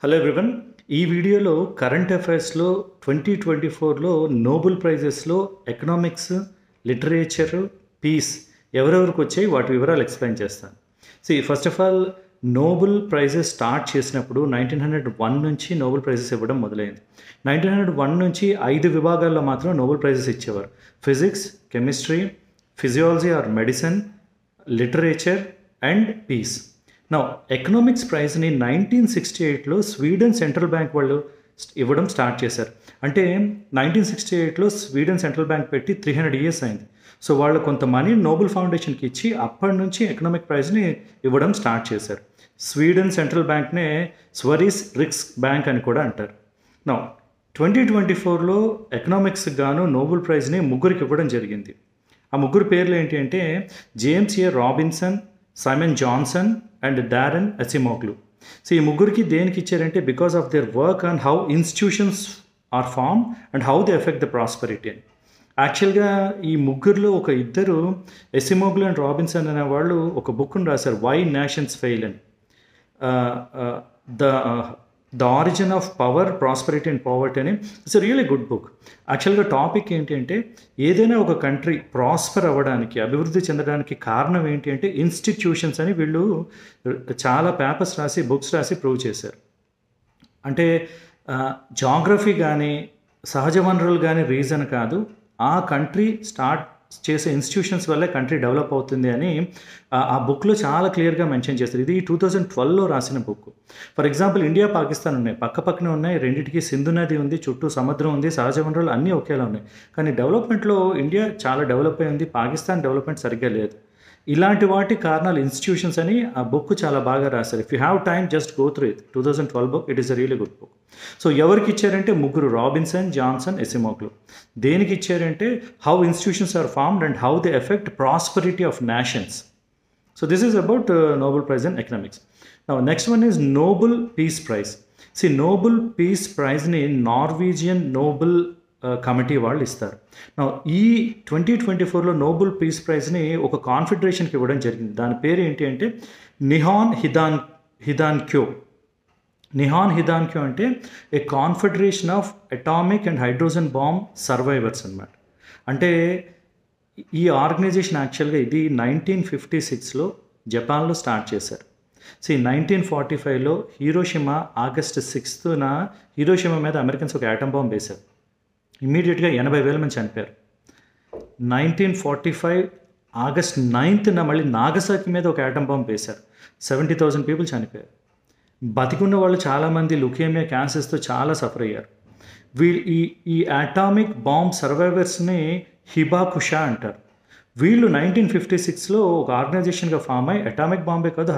Hello everyone. ఈ వీడియోలో current అఫైర్స్లో 2024లో నోబెల్ ప్రైజెస్లో ఎకనామిక్స్, లిటరేచర్, పీస్ ఎవరెవరికి వచ్చాయి వాటి వివరాలు ఎక్స్ప్లెయిన్ చేస్తాను. First of all Nobel prizes start చేసినప్పుడు 1901 నుంచి నోబెల్ ప్రైజెస్ ఇవ్వడం మొదలైంది. 1901 నుంచి 5 విభాగాల్లో మాత్రం నోబెల్ ప్రైజెస్ ఇచ్చేవారు. Physics, chemistry, physiology or medicine, literature and peace. నా ఎకనామిక్స్ ప్రైజ్ని 1968లో స్వీడన్ సెంట్రల్ బ్యాంక్ వాళ్ళు ఇవ్వడం స్టార్ట్ చేశారు. అంటే 1968లో స్వీడన్ సెంట్రల్ బ్యాంక్ పెట్టి 300 years అయింది. సో వాళ్ళు కొంత మనీ నోబెల్ ఫౌండేషన్కి ఇచ్చి అప్పటి నుంచి ఎకనామిక్ ప్రైజ్ని ఇవ్వడం స్టార్ట్ చేశారు. స్వీడన్ సెంట్రల్ బ్యాంక్నే స్వరీస్ రిక్స్ బ్యాంక్ అని కూడా అంటారు. నా 2024లో ఎకనామిక్స్ గాను నోబెల్ ప్రైజ్ని ముగ్గురికి ఇవ్వడం జరిగింది. ఆ ముగ్గురు పేర్లు ఏంటి అంటే James A Robinson, Simon Johnson and Daron Acemoglu. ఈ ముగ్గురికి దేనికి ఇచ్చారంటే because of their work on how institutions are form and how they affect the prosperity అని. యాక్చువల్గా ఈ ముగ్గురులో ఒక ఇద్దరు ఎసిమోగ్లు అండ్ రాబిన్సన్ అనే వాళ్ళు ఒక బుక్ను రాశారు, వై నేషన్స్ ఫెయిల్ అని. The origin of power, prosperity and poverty అని. It's really good book. యాక్చువల్గా టాపిక్ ఏంటి అంటే ఏదైనా ఒక కంట్రీ ప్రాస్పర్ అవ్వడానికి, అభివృద్ధి చెందడానికి కారణం ఏంటి అంటే ఇన్స్టిట్యూషన్స్ అని వీళ్ళు చాలా పేపర్స్ రాసి, బుక్స్ రాసి ప్రూవ్ చేశారు. అంటే జాగ్రఫీ కానీ సహజ వనరులు కానీ రీజన్ కాదు, ఆ కంట్రీ స్టార్ట్ చేసే ఇన్స్టిట్యూషన్స్ వల్లే కంట్రీ డెవలప్ అవుతుంది అని ఆ బుక్లో చాలా క్లియర్గా మెన్షన్ చేస్తారు. ఇది 2012లో రాసిన book. For example India, Pakistan ఉన్నాయి, పక్కనే ఉన్నాయి, రెండింటికి సింధు నది ఉంది, చుట్టూ సముద్రం ఉంది, సహజ వనరులు అన్నీ ఒకేలా ఉన్నాయి. కానీ డెవలప్మెంట్లో ఇండియా చాలా డెవలప్ అయి ఉంది, పాకిస్తాన్ డెవలప్మెంట్ సరిగ్గా లేదు. ఇలాంటి వాటి కారణాలు ఇన్స్టిట్యూషన్స్ అని ఆ బుక్ చాలా బాగా రాశారు. If you have time just go through it. 2012 book. It is a really good book. So ఎవరికి ఇచ్చారంటే ముగ్గురు, రాబిన్సన్, జాన్సన్, ఎసిమోగ్లు. దేనికి ఇచ్చారంటే how institutions are formed and how they affect prosperity of nations. So this is about Nobel prize in economics. Now next one is Nobel peace prize. Nobel peace ప్రైజ్ని Norwegian Nobel committee వాళ్ళు ఇస్తారు. ఈ 2024లో Nobel peace ప్రైజ్ని ఒక కాన్ఫెడరేషన్కి ఇవ్వడం జరిగింది. దాని పేరు ఏంటి అంటే నిహాన్ హిదాన్క్యో. నిహాన్ హిదాన్క్యో అంటే a confederation of atomic and hydrogen bomb survivors అన్నమాట. అంటే ఈ ఆర్గనైజేషన్ యాక్చువల్గా ఇది 1956లో జపాన్లో స్టార్ట్ చేశారు. 1945లో హీరోషిమా August 6న హీరోషిమా మీద అమెరికన్స్ ఒక యాటమ్ బాంబ్ వేశారు. ఇమ్మీడియట్గా 80,000 మంది చనిపోయారు. 1945 August 9న మళ్ళీ నాగసాకి మీద ఒక యాటమ్ బాంబ్ వేశారు. 70,000 పీపుల్ చనిపోయారు. బతికున్న వాళ్ళు చాలామంది లుకేమియా, క్యాన్సర్స్తో చాలా సఫర్ అయ్యారు. ఈ అటామిక్ బాంబ్ సర్వైవర్స్ని హిబాకుషా అంటారు. వీళ్ళు 1956లో ఒక ఆర్గనైజేషన్గా ఫామ్ అయ్యి అటామిక్ బాంబే కాదు,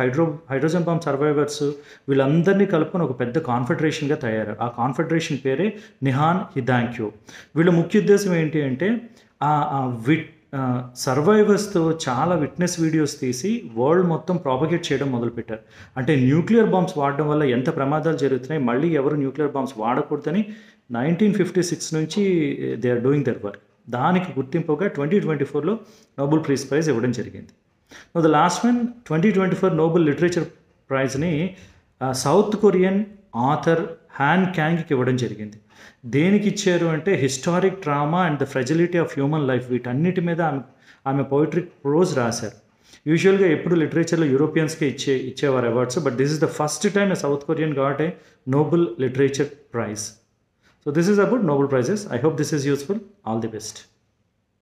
హైడ్రోజన్ బాంబ్ సర్వైవర్స్ వీళ్ళందరినీ కలుపుకొని ఒక పెద్ద కాన్ఫెడరేషన్గా తయారు. ఆ కాన్ఫెడరేషన్ పేరే నిహాన్ హిదాన్క్యో. వీళ్ళ ముఖ్య ఉద్దేశం ఏంటి అంటే సర్వైవర్స్తో చాలా విట్నెస్ వీడియోస్ తీసి వరల్డ్ మొత్తం ప్రాపగేట్ చేయడం మొదలుపెట్టారు. అంటే న్యూక్లియర్ బాంబ్స్ వాడడం వల్ల ఎంత ప్రమాదాలు జరుగుతున్నాయి, మళ్ళీ ఎవరు న్యూక్లియర్ బాంబ్స్ వాడకూడదని 1956 నుంచి they are doing their work. దానికి గుర్తింపుగా 2024లో నోబెల్ పీస్ ప్రైజ్ ఇవ్వడం జరిగింది. The last one 2024 Nobel literature ప్రైజ్ని సౌత్ కొరియన్ ఆథర్ హ్యాన్ క్యాంగ్కి ఇవ్వడం జరిగింది. దేనికి ఇచ్చారు అంటే historic drama and the fragility of human life, వీటన్నిటి మీద ఆమె పోయిట్రీ ప్రోజ్ రాశారు. యూజువల్గా ఎప్పుడు లిటరేచర్లో యూరోపియన్స్కి ఇచ్చేవారు awards, but this is the first time a South Korean got a Nobel literature prize. So this is about Nobel Prizes. I hope this is useful. All the best.